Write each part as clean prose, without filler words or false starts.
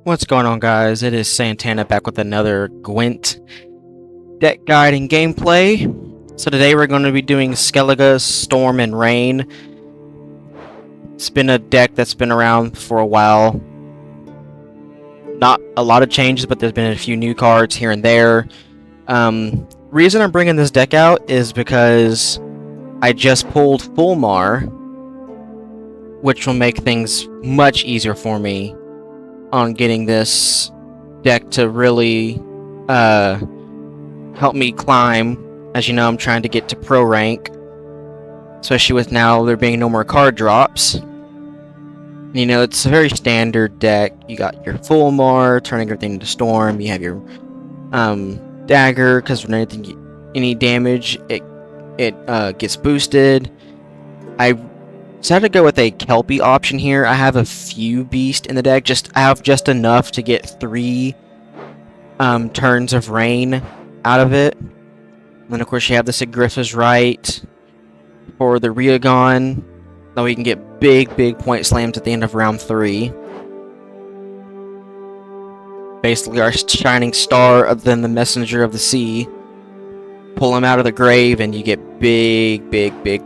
What's going on, guys? It is Santana back with another Gwent deck guide and gameplay. So today we're going to be doing Skellige Storm and Rain. It's been a deck that's been around for a while. Not a lot of changes, but there's been a few new cards here and there. Reason I'm bringing this deck out is because I just pulled Fulmar, which will make things much easier for me on getting this deck to really help me climb. As you know, I'm trying to get to pro rank, especially with now there being no more card drops. You know, it's a very standard deck. You got your Fulmar, turning everything into Storm. You have your dagur, because when any damage, it gets boosted. I decided to go with a Kelpie option here. I have a few beasts in the deck. I have just enough to get 3 turns of rain out of it. And then of course you have the Sigrifa's Right for the Riogon, though we can get big point slams at the end of round 3. Basically our shining star, other than the Messenger of the Sea. Pull him out of the grave and you get big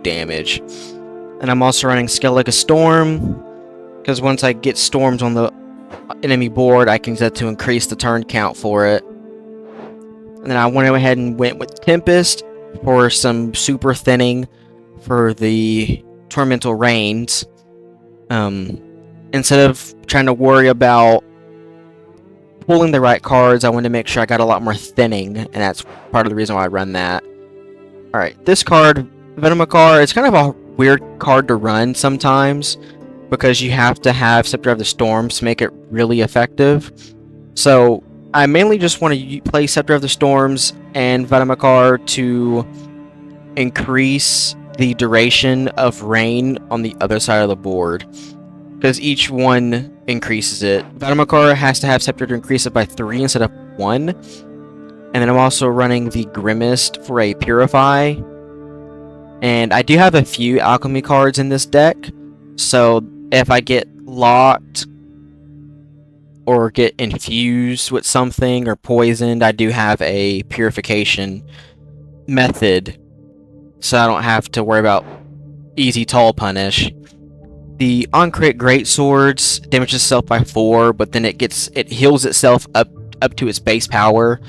damage. And I'm also running Skellige Storm, because once I get storms on the enemy board, I can use that to increase the turn count for it. And then I went ahead and went with Tempest for some super thinning for the Tormental Rains. Instead of trying to worry about pulling the right cards, I wanted to make sure I got a lot more thinning, and that's part of the reason why I run that. Alright, this card, Venomakar, it's kind of a weird card to run sometimes, because you have to have Scepter of the Storms to make it really effective. So I mainly just want to play Scepter of the Storms and Venomakar to increase the duration of rain on the other side of the board, because each one increases it. Venomakar has to have Scepter to increase it by 3 instead of 1. And then I'm also running the Grimmest for a Purify. And I do have a few alchemy cards in this deck, so if I get locked or get infused with something or poisoned, I do have a purification method, so I don't have to worry about easy tall punish. The on-crit greatswords damages itself by 4, but then it heals itself up to its base power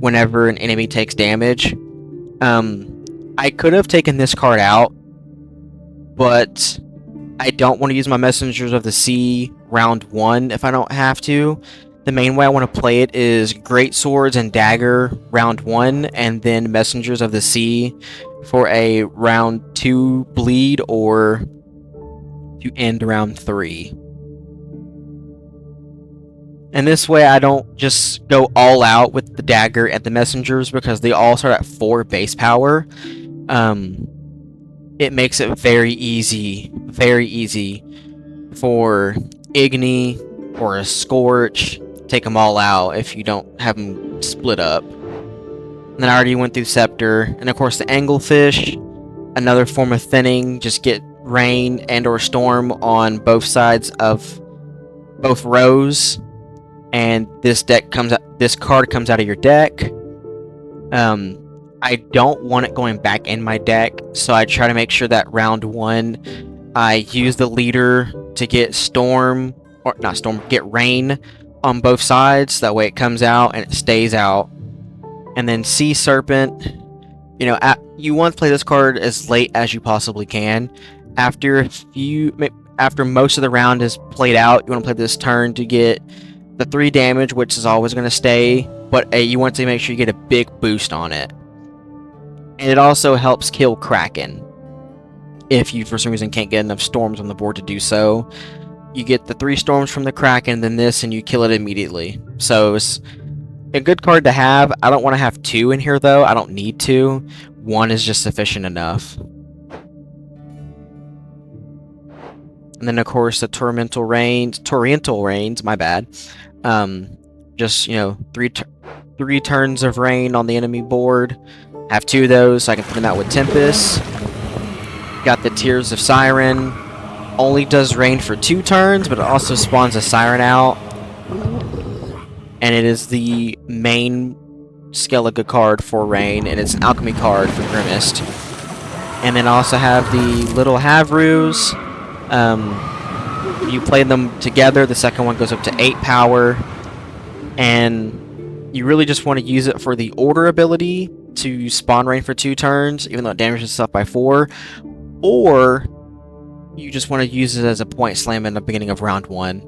whenever an enemy takes damage. I could have taken this card out, but I don't want to use my Messengers of the Sea round 1 if I don't have to. The main way I want to play it is Great Swords and Dagger round 1, and then Messengers of the Sea for a round 2 bleed or to end round 3. And this way I don't just go all out with the Dagger and the Messengers, because they all start at 4 base power. It makes it very easy for Igni or a Scorch. Take them all out if you don't have them split up. And then I already went through Scepter, and of course the Anglefish, another form of thinning. Just get rain and or storm on both sides of both rows, and this card comes out of your deck. I don't want it going back in my deck, so I try to make sure that round 1 I use the leader to get get rain on both sides. That way it comes out and it stays out. And then Sea Serpent, you know, you want to play this card as late as you possibly can. After most of the round is played out, you want to play this turn to get the 3 damage, which is always going to stay, but you want to make sure you get a big boost on it. And it also helps kill Kraken. If you, for some reason, can't get enough storms on the board to do so, you get the 3 storms from the Kraken, then this, and you kill it immediately. So it's a good card to have. I don't want to have 2 in here, though. I don't need to. 1 is just sufficient enough. And then, of course, the Torrental Rains, my bad. Just, you know, 3 turns of rain on the enemy board. Have 2 of those, so I can put them out with Tempest. Got the Tears of Siren. Only does rain for 2 turns, but it also spawns a Siren out. and it is the main Skellige card for Rain, and it's an alchemy card for Grimmist. And then I also have the little Havroos. You play them together. The second one goes up to 8 power, and you really just want to use it for the order ability to spawn Rain for 2 turns, even though it damages stuff by 4, or you just want to use it as a point slam in the beginning of round 1.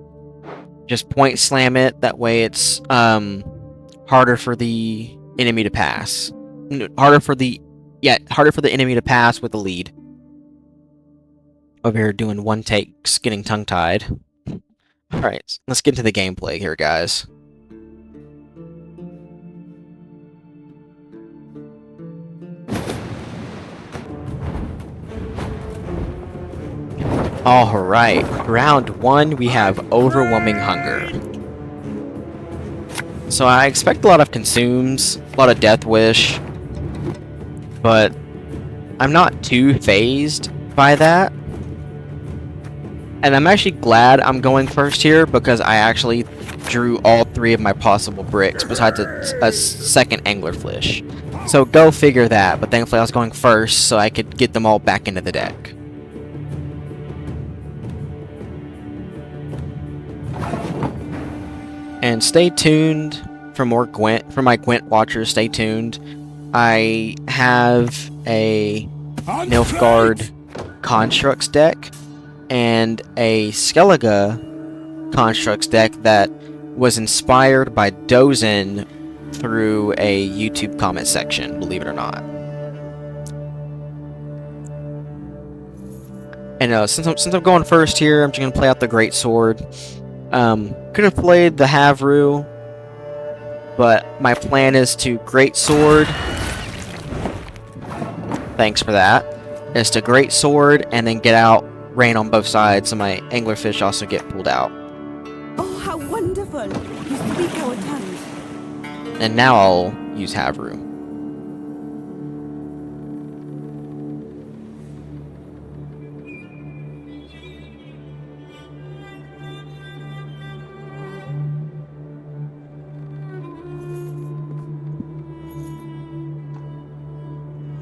Just point slam it, that way it's harder for the enemy to pass. Harder for the enemy to pass with the lead. Over here doing one takes, getting tongue-tied. Alright, let's get into the gameplay here, guys. Alright, round 1, we have Overwhelming Hunger. So I expect a lot of consumes, a lot of Death Wish, but I'm not too phased by that. And I'm actually glad I'm going first here, because I actually drew all 3 of my possible bricks, besides a second Anglerfish. So go figure that, but thankfully I was going first, so I could get them all back into the deck. And stay tuned for more Gwent, for my Gwent watchers, stay tuned. I have a Nilfgaard Constructs deck and a Skellige Constructs deck that was inspired by Dozen through a YouTube comment section, believe it or not. And since I'm going first here, I'm just going to play out the Great Sword. Could have played the Havroo, but my plan is to Great Sword. Thanks for that. Is to Great Sword and then get out Rain on both sides, so my Anglerfish also get pulled out. Oh, how wonderful! You speak our tongue. And now I'll use Havroo.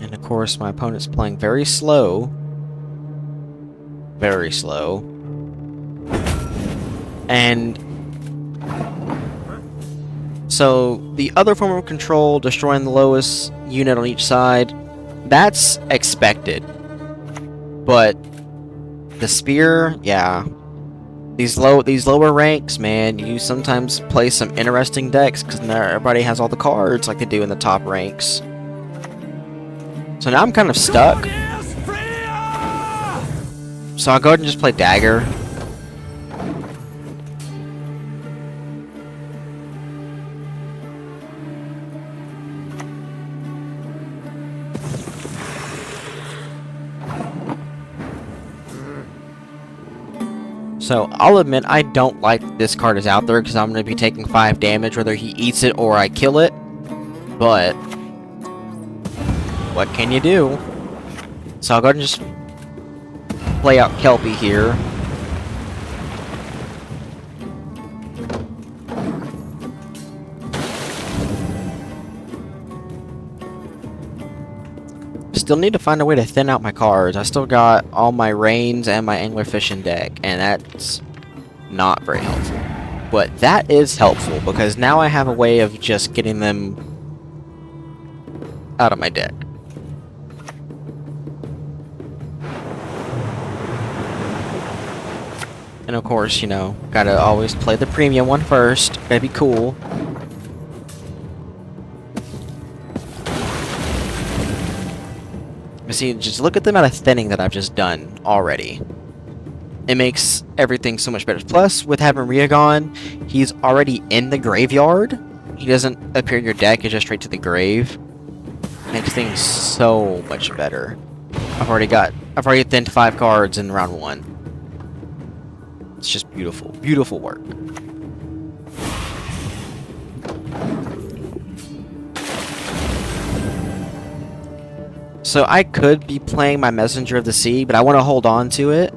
And of course, my opponent's playing very slow. Very slow. And so the other form of control, destroying the lowest unit on each side, that's expected. But the spear, yeah. These lower ranks, man, you sometimes play some interesting decks because not everybody has all the cards like they do in the top ranks. So now I'm kind of stuck. So I'll go ahead and just play Dagger. So I'll admit I don't like this card is out there because I'm going to be taking 5 damage whether he eats it or I kill it. But what can you do? So I'll go ahead and just play out Kelpie here. Still need to find a way to thin out my cards. I still got all my Rains and my Anglerfish in deck, and that's not very helpful. But that is helpful, because now I have a way of just getting them out of my deck. And of course, you know, gotta always play the premium one first. Gotta be cool. But see, just look at the amount of thinning that I've just done already. It makes everything so much better. Plus, with having Rhaegon, he's already in the graveyard. He doesn't appear in your deck, he's just straight to the grave. Makes things so much better. I've already thinned 5 cards in round 1. It's just beautiful. Beautiful work. So I could be playing my Messenger of the Sea, but I want to hold on to it.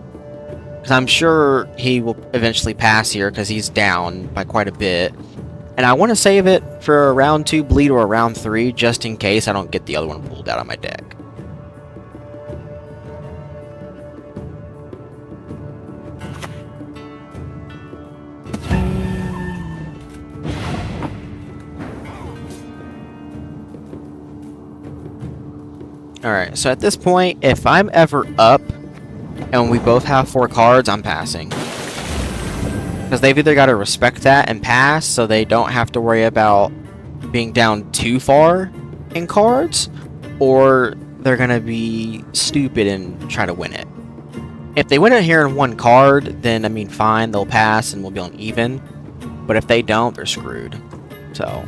Because I'm sure he will eventually pass here, because he's down by quite a bit. And I want to save it for a round 2 bleed or a round 3, just in case I don't get the other one pulled out of my deck. Alright, so at this point, if I'm ever up and we both have 4 cards, I'm passing. Because they've either got to respect that and pass, so they don't have to worry about being down too far in cards, or they're going to be stupid and try to win it. If they win it here in 1 card, then, I mean, fine, they'll pass and we'll be on even. But if they don't, they're screwed. So...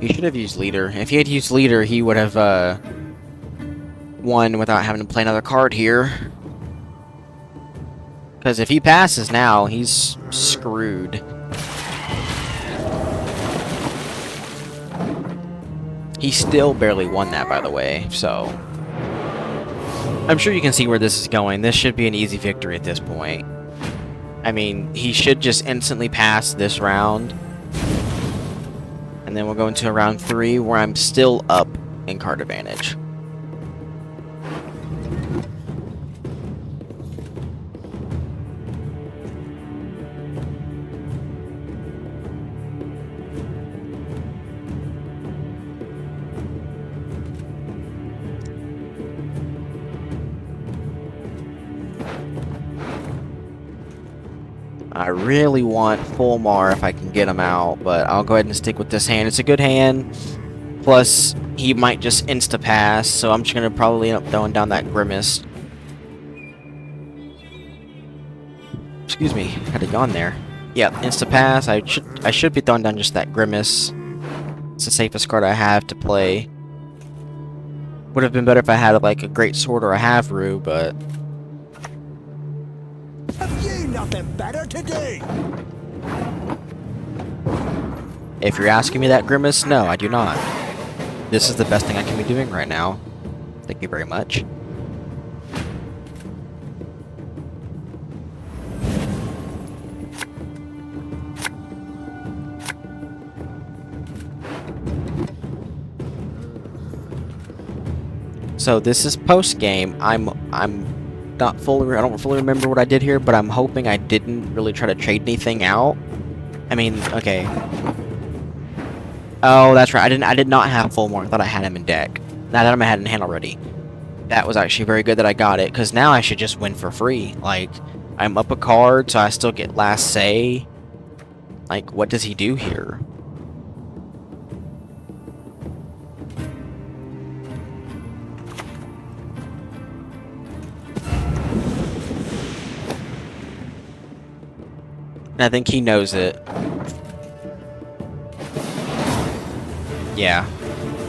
He should have used leader. If he had used leader, he would have won without having to play another card here. Because if he passes now, he's screwed. He still barely won that, by the way, so... I'm sure you can see where this is going. This should be an easy victory at this point. I mean, he should just instantly pass this round. And then we'll go into round 3 where I'm still up in card advantage. I really want Fulmar if I can get him out, but I'll go ahead and stick with this hand. It's a good hand, plus he might just insta-pass, so I'm just going to probably end up throwing down that Grimace. Excuse me, had to yawn there. Yep, insta-pass. I should be throwing down just that Grimace. It's the safest card I have to play. Would have been better if I had like a Great Sword or a Havru, but... Have you nothing better to do? If you're asking me that, Grimace, no, I do not. This is the best thing I can be doing right now. Thank you very much. So this is post game. I'm not fully. I don't fully remember what I did here, but I'm hoping I didn't really try to trade anything out. I mean, okay. Oh, that's right. I did not have Fulmar. I thought I had him in deck. Now that I had him in hand already. That was actually very good that I got it, because now I should just win for free. Like, I'm up a card, so I still get last say. Like, what does he do here? And I think he knows it. Yeah.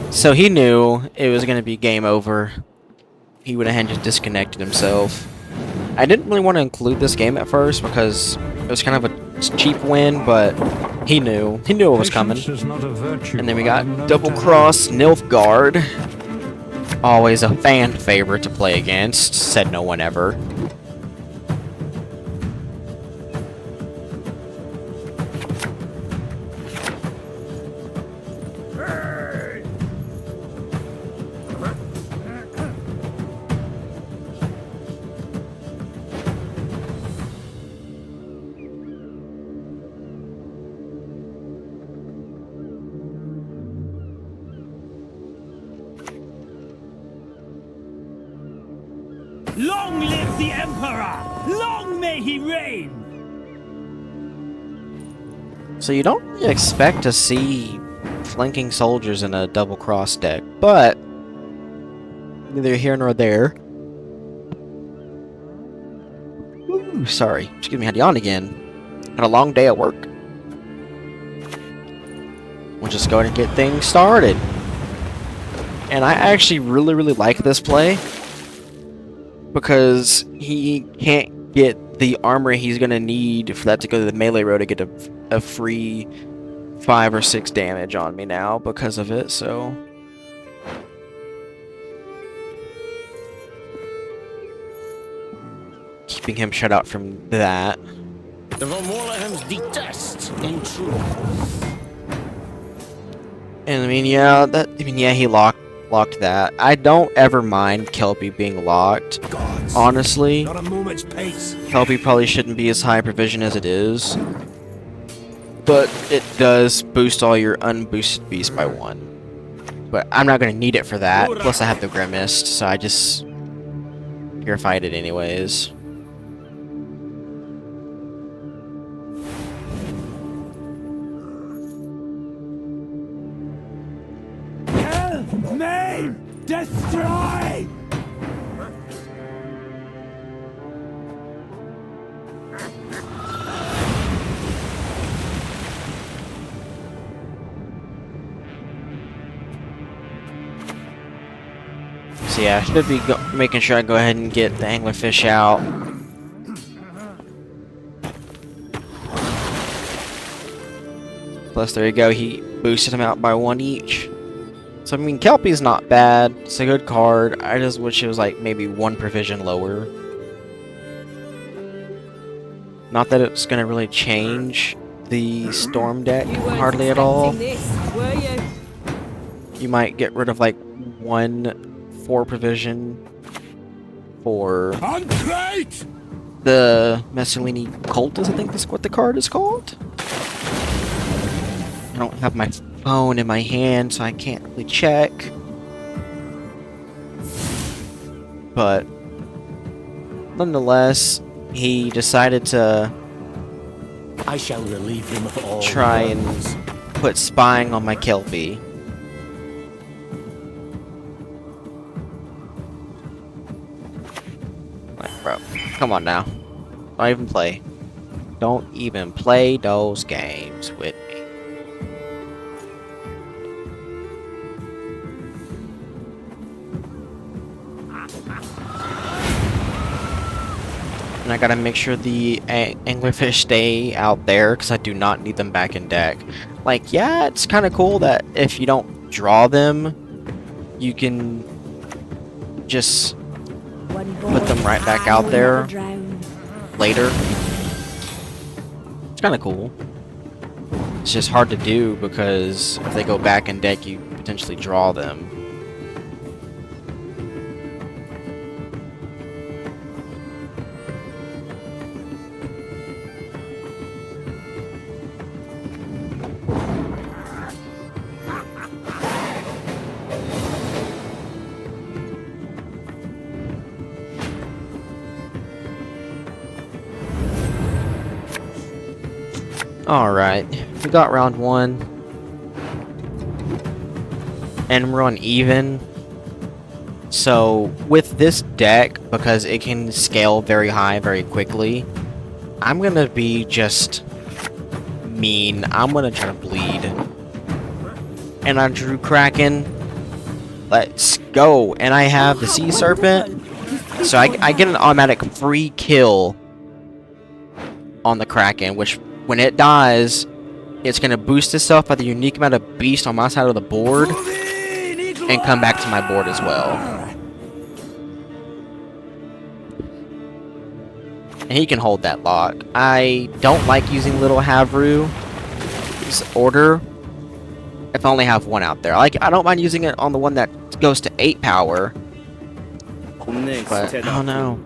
So he knew it was going to be game over. He went ahead and just disconnected himself. I didn't really want to include this game at first because it was kind of a cheap win, but he knew. He knew it was coming. And then we got Double Cross Nilfgaard. Always a fan favorite to play against. Said no one ever. Long live the Emperor! Long may he reign! So you don't really expect to see flanking soldiers in a double cross deck, but neither here nor there. Ooh, sorry. Excuse me, I had to yawn again. Had a long day at work. We'll just go ahead and get things started. And I actually really like this play. because he can't get the armor he's gonna need for that to go to the melee row to get a free 5 or 6 damage on me now because of it, so... keeping him shut out from that. The Von Warlehams detest intrusion. And I mean, yeah, he locked that. I don't ever mind Kelpie being locked. Gods, honestly, not a moment's pace. Kelpie probably shouldn't be as high provision as it is. But it does boost all your unboosted beasts by 1. But I'm not going to need it for that. Plus I have the Grimmist, so I just purified it anyways. Kill, maim, destroy! So yeah, I should be making sure I go ahead and get the anglerfish out. Plus, there you go, he boosted him out by 1 each. So I mean, Kelpie's not bad, it's a good card, I just wish it was like maybe 1 provision lower. Not that it's gonna really change the Storm deck hardly at all. This, were you? You might get rid of like 1 4 provision for the Messalini Cultist, I think that's what the card is called. I don't have my phone in my hand, so I can't really check. But nonetheless, he decided to I shall relieve him of all try and put spying on my Kelpie. Like, bro, come on now. Don't even play. Don't even play those games with me. And I gotta make sure the anglerfish stay out there because I do not need them back in deck. Like, yeah, it's kind of cool that if you don't draw them, you can just put them right back out there later. It's kind of cool. It's just hard to do because if they go back in deck, you potentially draw them. Alright, we got round 1. And we're on even. So, with this deck, because it can scale very high very quickly, I'm gonna be just mean. I'm gonna try to bleed. And I drew Kraken. Let's go. And I have the Sea Serpent. So I get an automatic free kill on the Kraken, which when it dies, it's going to boost itself by the unique amount of beast on my side of the board and come back to my board as well. And he can hold that lock. I don't like using Little Havru's order if I only have 1 out there. I don't mind using it on the one that goes to 8 power, but I don't know.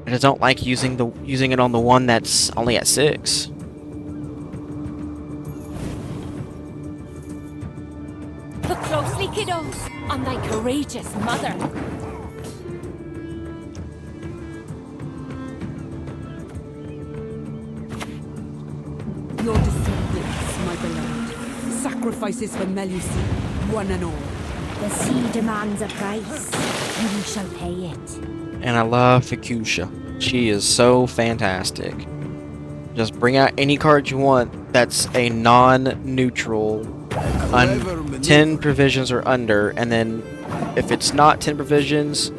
I just don't like using it on the one that's only at 6. Look closely, kiddos, on thy courageous mother. Your descendants, my beloved. Sacrifices for Melusi, one and all. The sea demands a price, and we shall pay it. And I love Fukusha. She is so fantastic. Just bring out any card you want that's a non-neutral, 10 provisions or under, and then if it's not 10 provisions,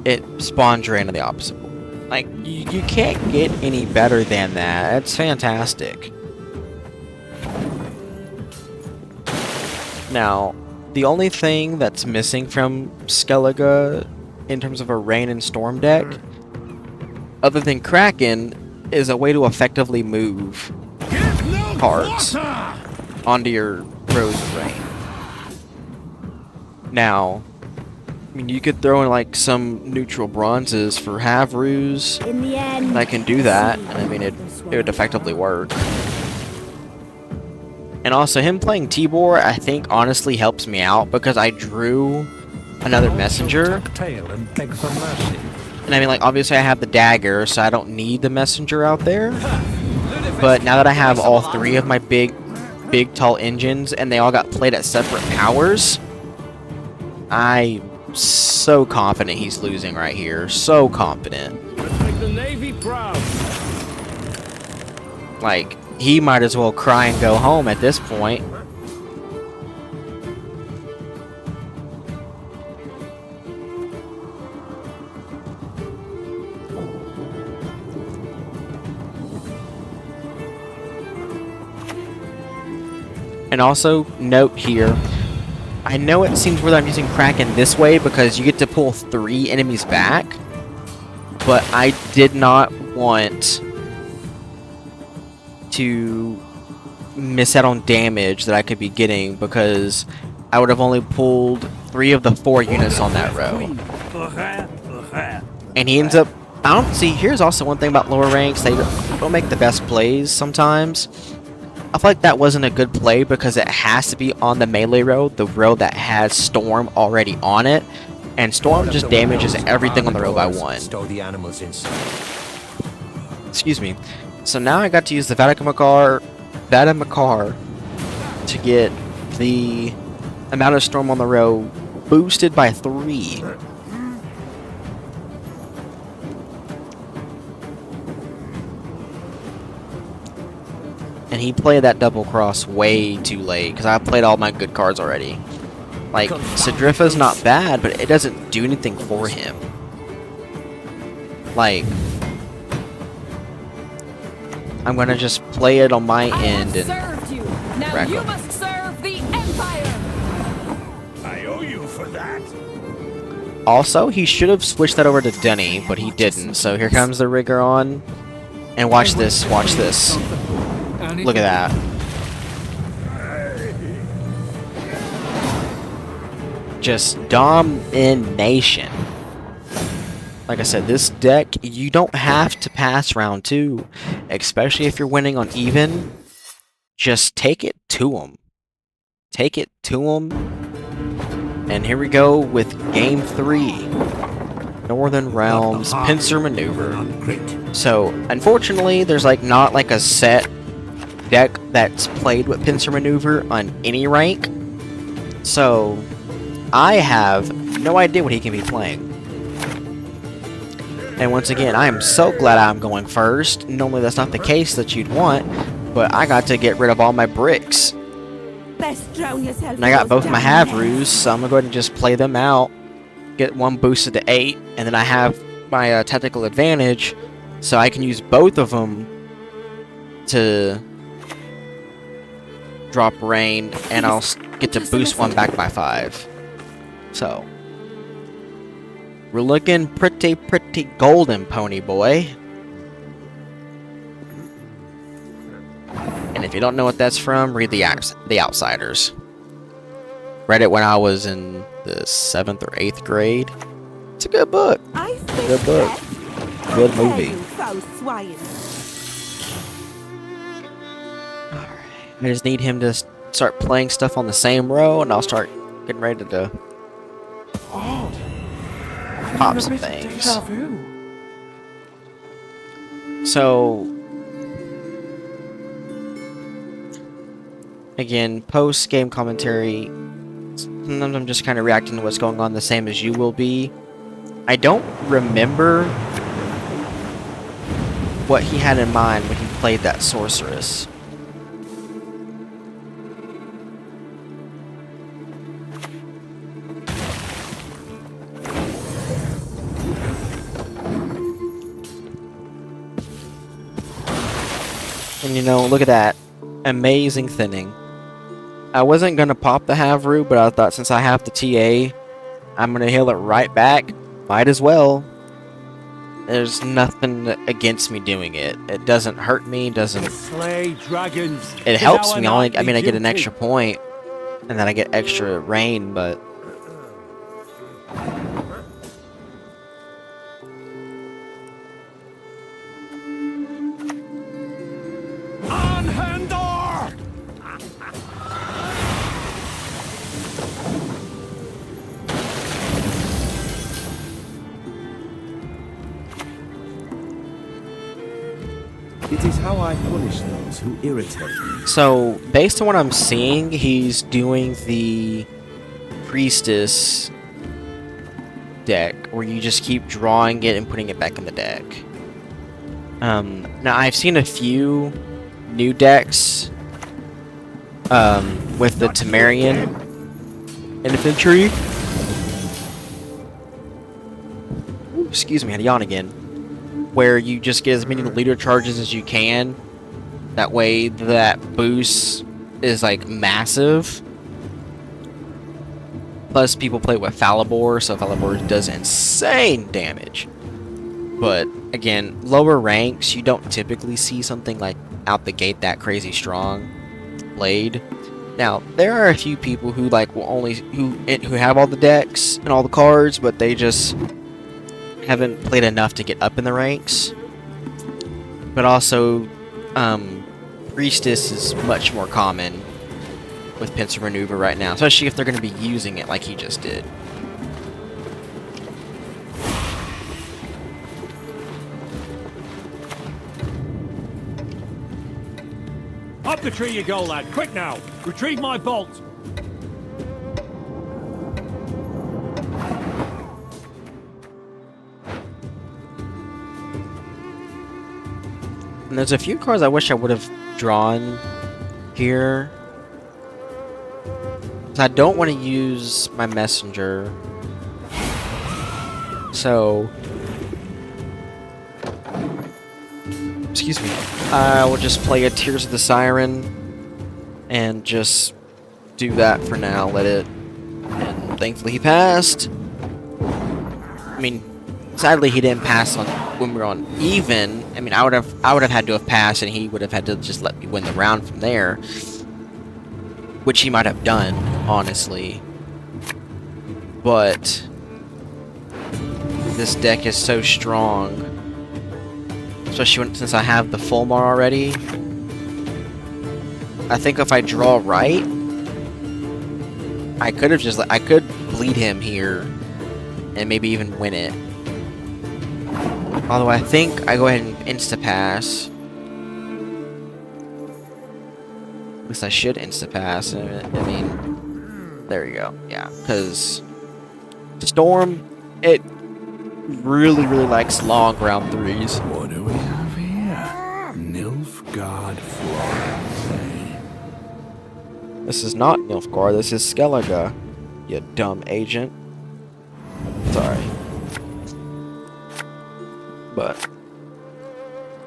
it spawns drain in the opposite. Like, you can't get any better than that. It's fantastic. Now, the only thing that's missing from Skellige in terms of a rain and storm deck, other than Kraken, is a way to effectively move cards onto your Rose of Rain. Now, I mean, you could throw in like some neutral bronzes for Havrews. In the end, I can do that, and I mean, it would effectively work. And also, him playing Tibor, I think, honestly helps me out because I drew another messenger. And I mean, like, obviously I have the dagger, so I don't need the messenger out there. But now that I have all three of my big, tall engines, and they all got played at separate powers, I'm so confident he's losing right here. So confident. Let's make the Navy proud. Like, he might as well cry and go home at this point. And also, note here, I know it seems weird that I'm using Kraken this way because you get to pull 3 enemies back, but I did not want to miss out on damage that I could be getting because I would have only pulled 3 of the 4 units on that row. And he ends up, I don't see, here's also one thing about lower ranks, they don't make the best plays sometimes. I feel like that wasn't a good play because it has to be on the melee row, the row that has Storm already on it, and Storm just damages everything on the row by 1. Excuse me. So now I got to use the Vadamakar to get the amount of Storm on the row boosted by 3. And he played that double cross way too late because I played all my good cards already. Like, Sidrifa's not bad, but it doesn't do anything for him. Like, I'm gonna just play it on my end and served you. Now rack you up. must serve the Empire. I owe you for that. Also, he should have switched that over to Denny, but he didn't. So here comes the rigger on. And watch this, watch this. Look at that. Just domination. Like I said, this deck, you don't have to pass round 2. Especially if you're winning on even. Just take it to them. Take it to them. And here we go with Game 3. Northern Realms Pincer Maneuver. So, unfortunately, there's like not like a set deck that's played with Pincer Maneuver on any rank. So, I have no idea what he can be playing. And once again, I am so glad I'm going first. Normally that's not the case that you'd want, but I got to get rid of all my bricks. best drown yourself. And I got both my Havrews, so I'm going to go ahead and just play them out. Get one boosted to 8, and then I have my tactical advantage, so I can use both of them to drop rain, and I'll get to boost one back by 5. So, we're looking pretty golden, pony boy. And if you don't know what that's from, read The Outsiders. Read it when I was in the 7th or 8th grade. It's a good book. I think Good book. that- Good I tell movie. you, foul swine. I just need him to start playing stuff on the same row, and I'll start getting ready to pop some things. So, again, post-game commentary, sometimes I'm just kind of reacting to what's going on the same as you will be. I don't remember what he had in mind when he played that sorceress. And you know, look at that. Amazing thinning. I wasn't going to pop the Havru, but I thought since I have the TA, I'm going to heal it right back. Might as well. There's nothing against me doing it. It doesn't hurt me, doesn't... Slay dragons. It helps me. I mean, I get an extra point, and then I get extra rain, but... Anhendor! It is how I punish those who irritate me. So, based on what I'm seeing, he's doing the Priestess deck, where you just keep drawing it and putting it back in the deck. Now, I've seen a few new decks with the Temerian Infantry. Ooh, excuse me, I had to yawn again. Where you just get as many leader charges as you can. That way, that boost is like massive. Plus, people play with Falibor, so Falibor does insane damage. But again, lower ranks, you don't typically see something like out the gate that crazy strong played. Now, there are a few people who like will only who have all the decks and all the cards, but they just haven't played enough to get up in the ranks. But also, Priestess is much more common with Pincer Maneuver right now, especially if they're going to be using it like he just did. Up the tree you go, lad. Quick now. Retrieve my bolt. And there's a few cards I wish I would have drawn here. I don't want to use my messenger. So... excuse me. I will just play a Tears of the Siren and just do that for now. Let it... and thankfully he passed. I mean, sadly he didn't pass on when we were on even. I mean, I would have had to have passed, and he would have had to just let me win the round from there, which he might have done, honestly. But this deck is so strong, especially since I have the Fulmar already. I think if I draw right, I could have just I could bleed him here and maybe even win it. Although I think I go ahead and insta-pass. At least I should insta-pass. I mean, there you go. Yeah, because Storm, it really likes long round 3s. What do we have here? Nilfgaard Florence, eh? This is not Nilfgaard, this is Skellige, you dumb agent. Sorry. But,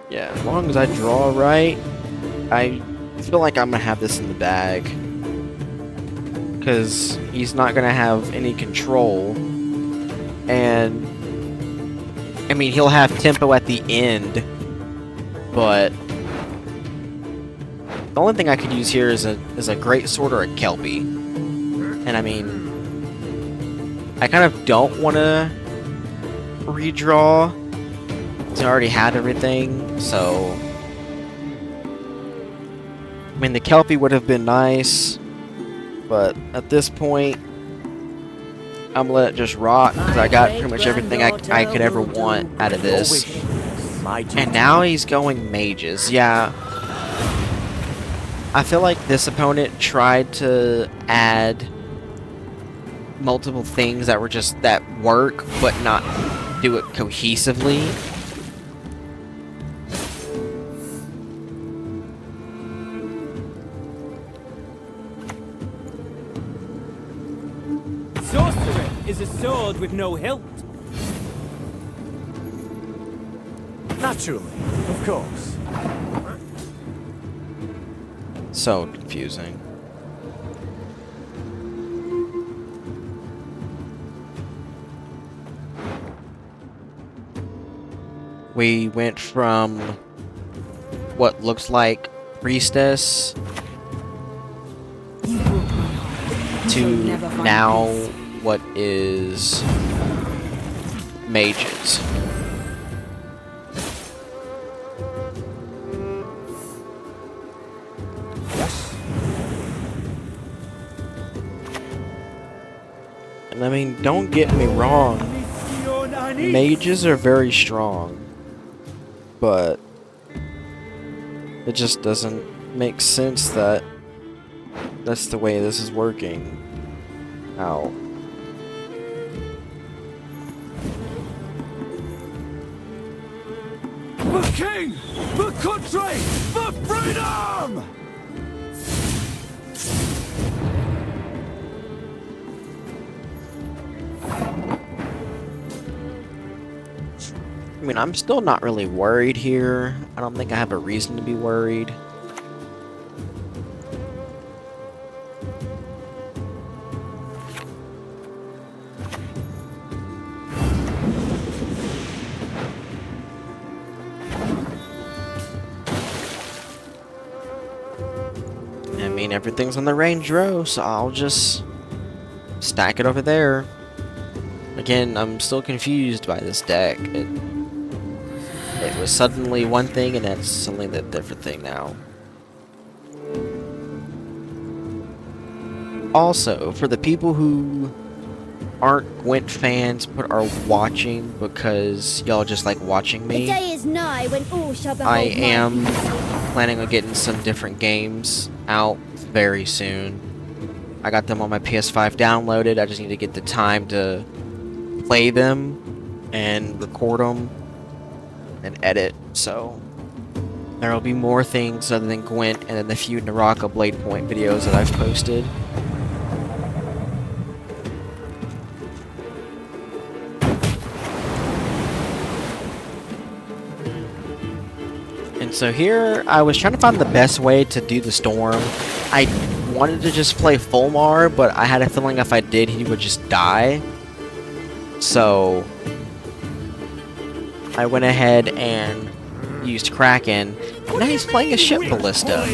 yeah, as long as I draw right, I feel like I'm going to have this in the bag. Because he's not going to have any control. And, I mean, he'll have tempo at the end. But, the only thing I could use here is a great sword or a Kelpie. And, I mean, I kind of don't want to redraw. I already had everything, so... I mean, the Kelpie would have been nice, but at this point, I'm gonna let it just rot, because I got pretty much everything I could ever want out of this. And now he's going mages. Yeah. I feel like this opponent tried to add multiple things that were just that work, but not do it cohesively. Sorcery is a sword with no hilt. Naturally, of course. So confusing. We went from what looks like priestess You broke my heart. to You'll never find now peace. what is mages. And I mean, don't get me wrong, mages are very strong, but it just doesn't make sense that that's the way this is working out. For king! For country! For freedom! I mean, I'm still not really worried here. I don't think I have a reason to be worried. I mean, everything's on the range row, so I'll just stack it over there. Again, I'm still confused by this deck. It was suddenly one thing, and it's suddenly a different thing now. Also, for the people who aren't Gwent fans but are watching because y'all just like watching The me, day is nigh when all shall behold I my am beauty. planning on getting some different games out very soon. I got them on my PS5 downloaded. I just need to get the time to play them and record them and edit. So there will be more things other than Gwent and then the few Naraka Blade Point videos that I've posted. And so here, I was trying to find the best way to do the storm. I wanted to just play Fulmar, but I had a feeling if I did, he would just die. So I went ahead and used Kraken. And now he's playing a ship ballista.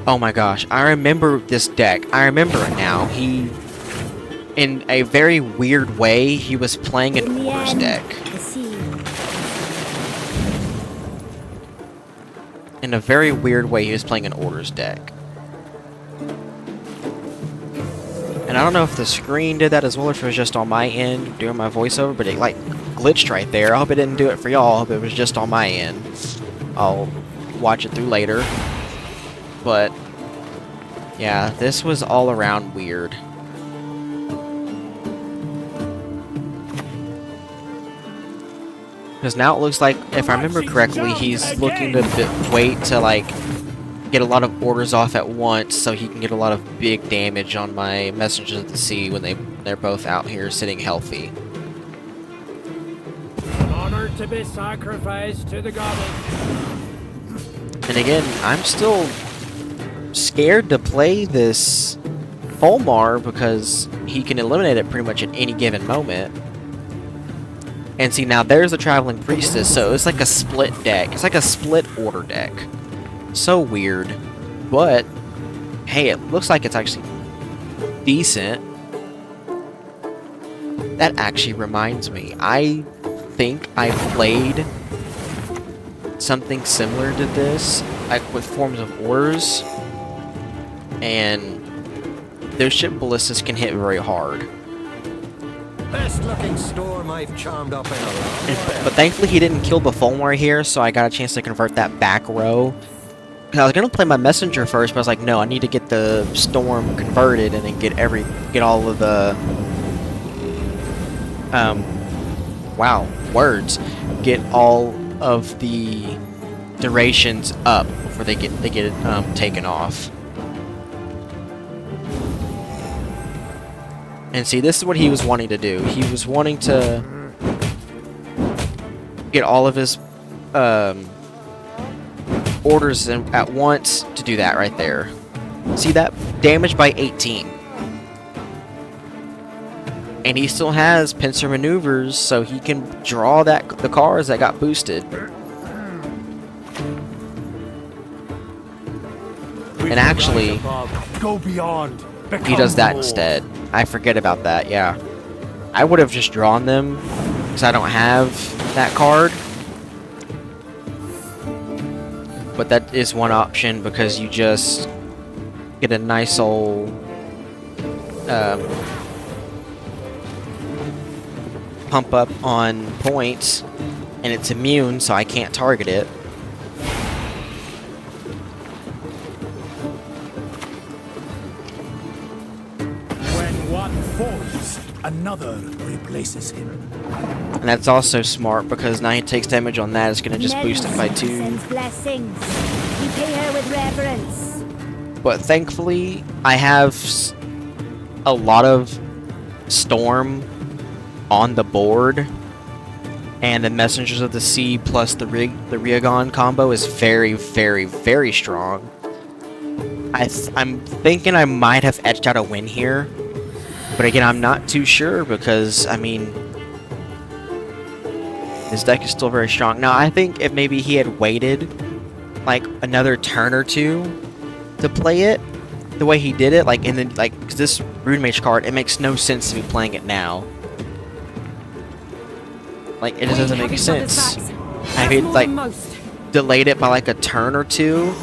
Oh my gosh, I remember this deck. I remember it now. He, in a very weird way, he was playing In an the orders end, deck. the sea. In a very weird way, he was playing an orders deck. And I don't know if the screen did that as well, or if it was just on my end doing my voiceover, but it like glitched right there. I hope it didn't do it for y'all. I hope it was just on my end. I'll watch it through later. But yeah, this was all around weird. Because now it looks like, if I remember correctly, he's looking to wait to like get a lot of orders off at once so he can get a lot of big damage on my Messengers of the Sea when they're both out here sitting healthy. An honor to be sacrificed to the goddess. And again, I'm still scared to play this Fulmar because he can eliminate it pretty much at any given moment. And see, now there's the Traveling Priestess, so it's like a split deck. It's like a split order deck. So weird. But, hey, it looks like it's actually decent. That actually reminds me. I think I played something similar to this, like with forms of orders. And those ship ballistas can hit very hard. Best looking storm I've charmed up in a long while. But thankfully he didn't kill the Fulmar here, so I got a chance to convert that back row. 'Cause I was gonna play my messenger first, but I was like, no, I need to get the storm converted and then get all of the get all of the durations up before they get taken off. And see, this is what he was wanting to do. He was wanting to get all of his orders at once to do that right there. See that? Damage by 18. And he still has pincer maneuvers, so he can draw the cards that got boosted. And actually, Go beyond. he does that instead. I forget about that, yeah. I would have just drawn them, because I don't have that card. But that is one option, because you just get a nice old pump up on points, and it's immune, so I can't target it. When one falls, another replaces him. And that's also smart, because now he takes damage on that. It's going to just boost it by 2. Sends blessings. We pay her with reverence. But thankfully, I have a lot of Storm on the board, and the Messengers of the Sea plus the Riegon combo is very, very, very strong. I'm thinking I might have edged out a win here, but again, I'm not too sure, because, I mean, his deck is still very strong. Now, I think if maybe he had waited, like, another turn or two to play it, the way he did it, like, and then, like, 'cause this Rune Mage card, it makes no sense to be playing it now. Like, it just doesn't make sense. I mean, like, delayed it by, like, a turn or two.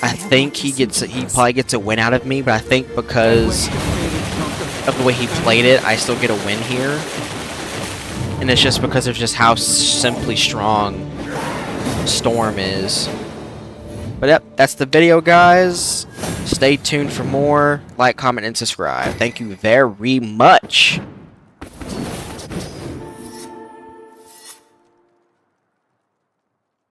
I think he probably gets a win out of me, but I think because of the way he played it, I still get a win here. And it's just because of just how simply strong Storm is. But yep, that's the video, guys. Stay tuned for more. Like, comment, and subscribe. Thank you very much.